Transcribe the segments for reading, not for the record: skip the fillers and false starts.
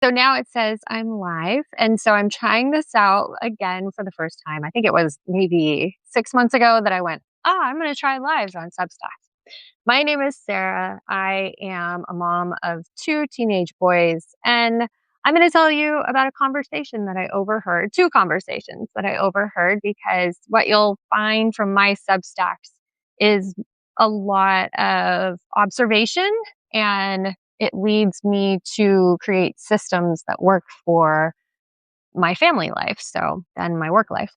So now it says I'm live. And so I'm trying this out again for the first time. I think it was maybe 6 months ago that I went, I'm going to try lives on Substack. My name is Sarah. I am a mom of two teenage boys. And I'm going to tell you about a conversation that I overheard, two conversations that I overheard, because what you'll find from my Substacks is a lot of observation, and it leads me to create systems that work for my family life, so and my work life.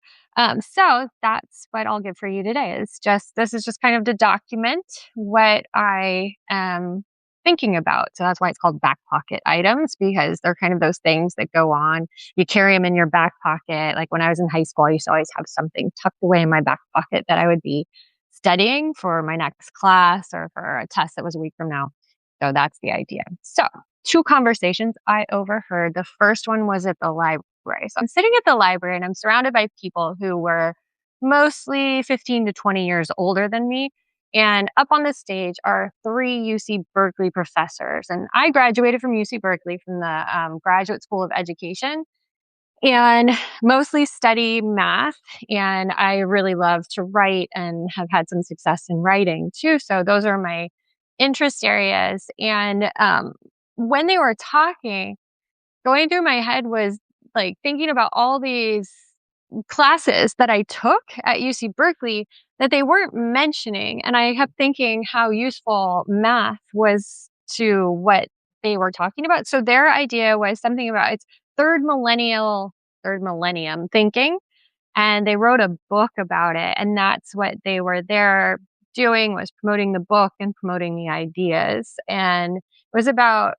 So that's what I'll give for you today. This is just kind of to document what I am thinking about. So that's why it's called back pocket items, because they're kind of those things that go on. You carry them in your back pocket. Like when I was in high school, I used to always have something tucked away in my back pocket that I would be studying for my next class or for a test that was a week from now. So that's the idea. So two conversations I overheard. The first one was at the library. So I'm sitting at the library and I'm surrounded by people who were mostly 15 to 20 years older than me. And up on the stage are three UC Berkeley professors. And I graduated from UC Berkeley from the Graduate School of Education and mostly study math. And I really love to write and have had some success in writing too. So those are my interest areas. And when they were talking, going through my head was like thinking about all these classes that I took at UC Berkeley that they weren't mentioning. And I kept thinking how useful math was to what they were talking about. So their idea was something about it's third millennium thinking. And they wrote a book about it. And that's what they were there doing, was promoting the book and promoting the ideas. And it was about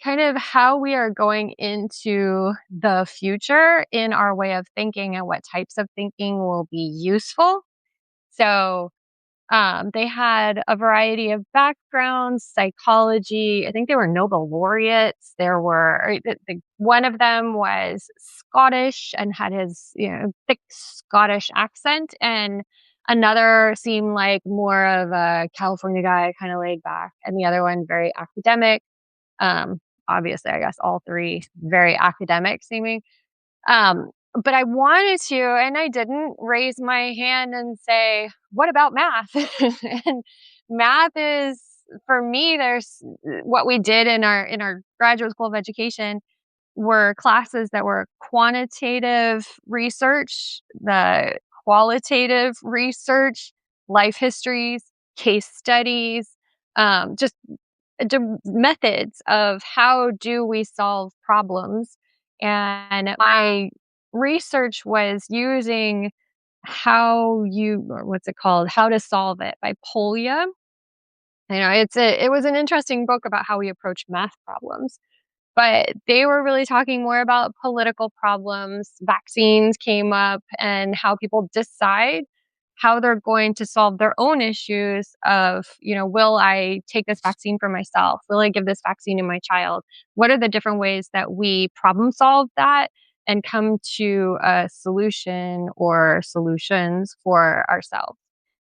kind of how we are going into the future in our way of thinking and what types of thinking will be useful. So they had a variety of backgrounds, psychology. I think they were Nobel laureates. One of them was Scottish and had his thick Scottish accent, and another seemed like more of a California guy, kind of laid back, and the other one very academic. Um, Obviously, I guess all three very academic seeming. But I wanted to, and I didn't raise my hand and say, "What about math?" And math is for me. There's what we did in our graduate school of education were classes that were quantitative research, the qualitative research, life histories, case studies, just methods of how do we solve problems. And my research was using what's it called, how to solve it by Polya. It was an interesting book about how we approach math problems, but they were really talking more about political problems. Vaccines came up and how people decide how they're going to solve their own issues of, will I take this vaccine for myself? Will I give this vaccine to my child? What are the different ways that we problem solve that and come to a solution or solutions for ourselves?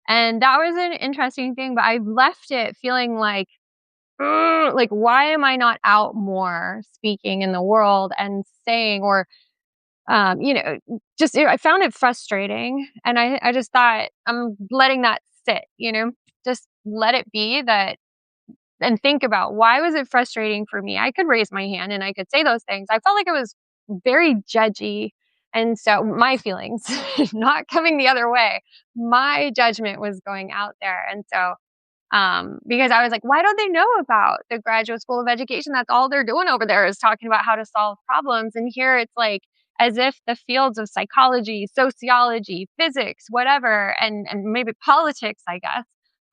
And that was an interesting thing, but I left it feeling like, why am I not out more speaking in the world and saying, or, just, I found it frustrating. And I just thought I'm letting that sit, just let it be that and think about why was it frustrating for me? I could raise my hand and I could say those things. I felt like it was very judgy. And so my feelings, not coming the other way, my judgment was going out there. And so because I was like, why don't they know about the Graduate School of Education? That's all they're doing over there is talking about how to solve problems. And here it's like as if the fields of psychology, sociology, physics, whatever, and maybe politics, I guess,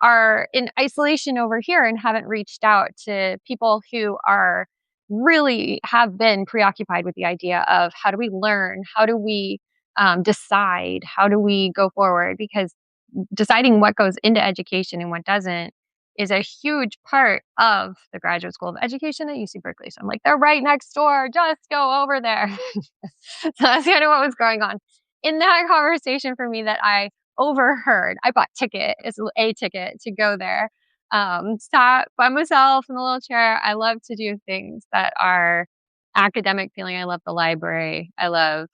are in isolation over here and haven't reached out to people who are really have been preoccupied with the idea of how do we learn? How do we decide? How do we go forward? Because deciding what goes into education and what doesn't is a huge part of the Graduate School of Education at UC Berkeley. So I'm like, they're right next door. Just go over there. So that's kind of what was going on in that conversation for me that I overheard. I bought it's a ticket to go there. Sat by myself in the little chair. I love to do things that are academic feeling. I love the library. I love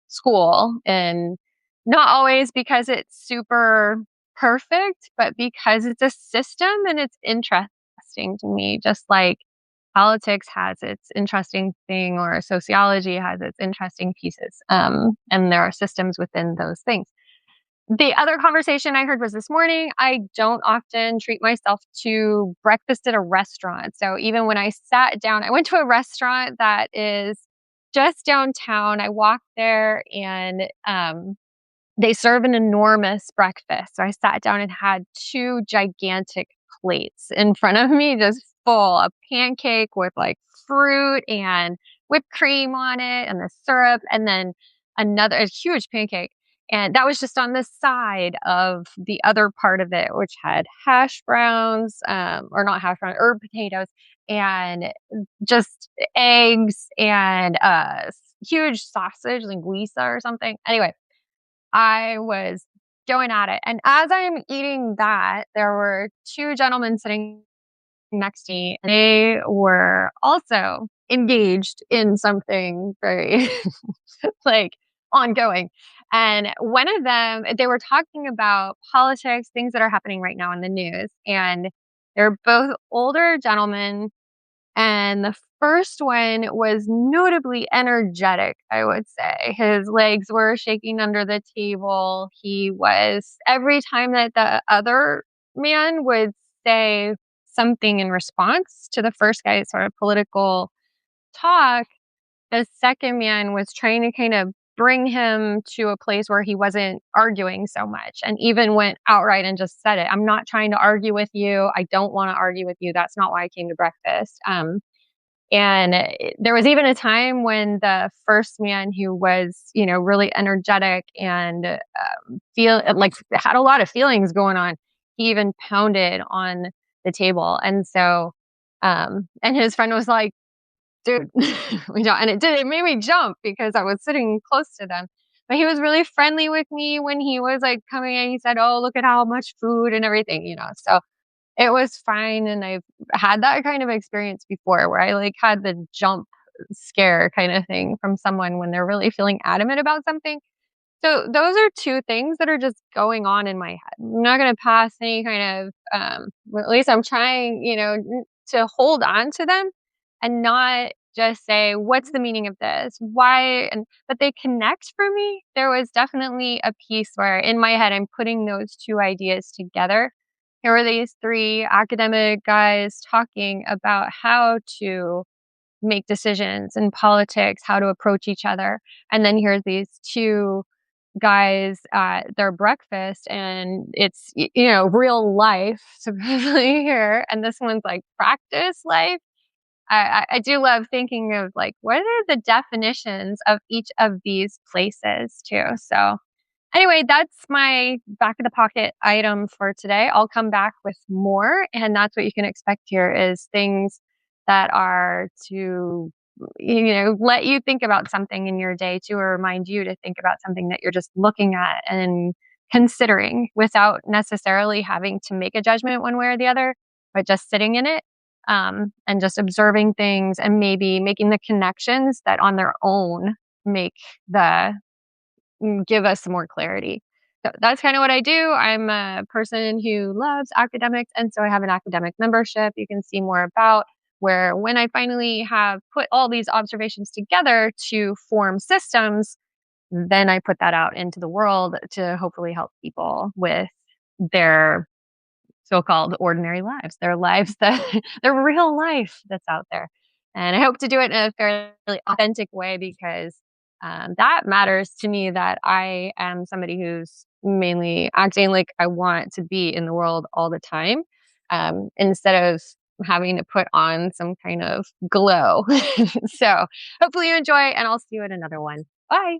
school, and not always because it's super perfect, but because it's a system and it's interesting to me, just like politics has its interesting thing or sociology has its interesting pieces. And there are systems within those things. The other conversation I heard was this morning. I don't often treat myself to breakfast at a restaurant. So even when I sat down, I went to a restaurant that is just downtown. I walked there and they serve an enormous breakfast. So I sat down and had two gigantic plates in front of me, just full of pancake with like fruit and whipped cream on it and the syrup, and then another a huge pancake. And that was just on the side of the other part of it, which had hash browns, or not hash browns, herb potatoes, and just eggs and huge sausage, linguiça or something. Anyway, I was going at it, and as I'm eating that, there were 2 gentlemen sitting next to me, and they were also engaged in something very, like, ongoing, and one of them they were talking about politics, things that are happening right now in the news, and they're both older gentlemen, and the first one was notably energetic, I would say. His legs were shaking under the table. He was every time that the other man would say something in response to the first guy's sort of political talk, the second man was trying to kind of bring him to a place where he wasn't arguing so much, and even went outright and just said it. I'm not trying to argue with you. I don't want to argue with you. That's not why I came to breakfast. And there was even a time when the first man who was, really energetic and feel like had a lot of feelings going on, he even pounded on the table. And so, and his friend was like, dude, we don't, and it made me jump because I was sitting close to them. But he was really friendly with me when he was like coming in. He said, "Oh, look at how much food and everything." So it was fine, and I've had that kind of experience before where I, like, had the jump scare kinda thing from someone when they're really feeling adamant about something. So those are 2 things that are just going on in my head. I'm not gonna pass any kind of, well, at least I'm trying, to hold on to them and not just say, "What's the meaning of this? Why?" But they connect for me. There was definitely a piece where in my head, I'm putting those 2 ideas together. Here were these 3 academic guys talking about how to make decisions in politics, how to approach each other. And then here's these 2 guys at their breakfast, and it's, real life supposedly here. And this one's like practice life. I do love thinking of like, what are the definitions of each of these places too? So anyway, that's my back of the pocket item for today. I'll come back with more, and that's what you can expect here is things that are to, let you think about something in your day to or remind you to think about something that you're just looking at and considering without necessarily having to make a judgment one way or the other, but just sitting in it, and just observing things and maybe making the connections that on their own make the give us some more clarity. So that's kind of what I do. I'm a person who loves academics, and so I have an academic membership you can see more about, where when I finally have put all these observations together to form systems, then I put that out into the world to hopefully help people with their so-called ordinary lives, their lives that their real life that's out there. And I hope to do it in a fairly authentic way because that matters to me, that I am somebody who's mainly acting like I want to be in the world all the time, instead of having to put on some kind of glow. So hopefully you enjoy, and I'll see you at another one. Bye.